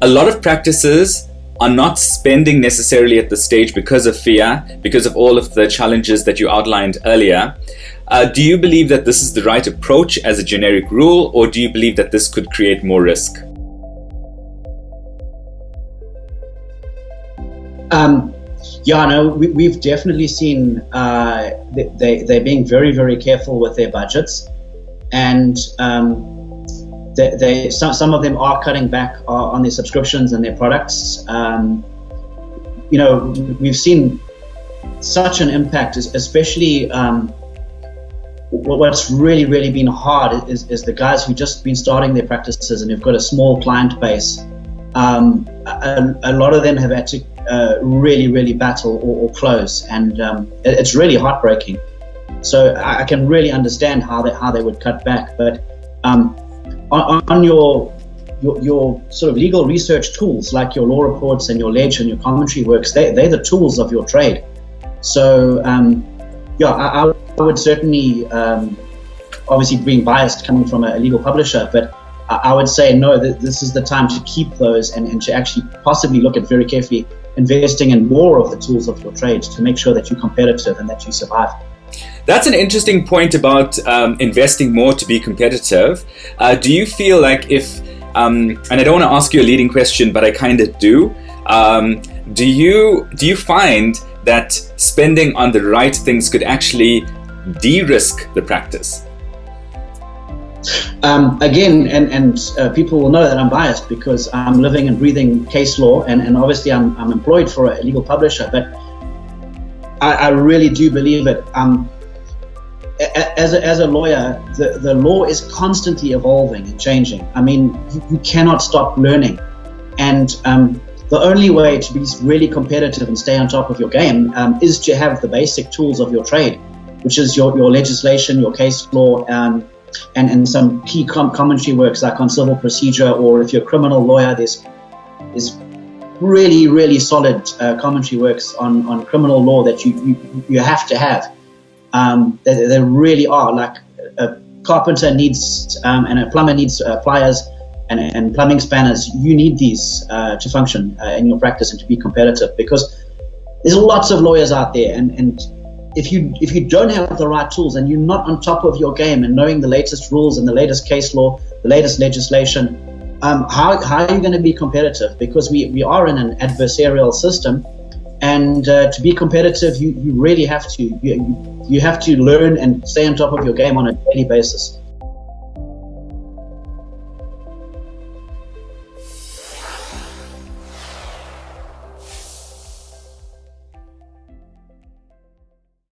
a lot of practices are not spending necessarily at this stage because of fear, because of all of the challenges that you outlined earlier. Do you believe that this is the right approach as a generic rule, or do you believe that this could create more risk? We've definitely seen they're being very, very careful with their budgets, and some of them are cutting back on their subscriptions and their products. We've seen such an impact, especially what's really, really been hard is the guys who've just been starting their practices and have got a small client base. A lot of them have had to really, really battle or close, and it's really heartbreaking. So I can really understand how they would cut back. But on your sort of legal research tools, like your law reports and your ledge and your commentary works, they're the tools of your trade. So I would certainly, obviously being biased coming from a legal publisher, but I would say no, this is the time to keep those and to actually possibly look at very carefully investing in more of the tools of your trade to make sure that you're competitive and that you survive. That's an interesting point about investing more to be competitive. Do you feel like if, and I don't want to ask you a leading question, but I kind of do. Do you find that spending on the right things could actually de-risk the practice? Again, and people will know that I'm biased because I'm living and breathing case law, and obviously I'm employed for a legal publisher, but I really do believe it. As a lawyer, the law is constantly evolving and changing. I mean, you cannot stop learning, and the only way to be really competitive and stay on top of your game is to have the basic tools of your trade, which is your legislation, your case law, and some key commentary works like on civil procedure, or if you're a criminal lawyer, there's really, really solid commentary works on criminal law that you have to have. There really are. Like a carpenter needs and a plumber needs pliers and plumbing spanners. You need these to function in your practice and to be competitive, because there's lots of lawyers out there, and if you don't have the right tools and you're not on top of your game and knowing the latest rules and the latest case law, the latest legislation, how are you going to be competitive? Because we are in an adversarial system, and to be competitive, you really have to you have to learn and stay on top of your game on a daily basis.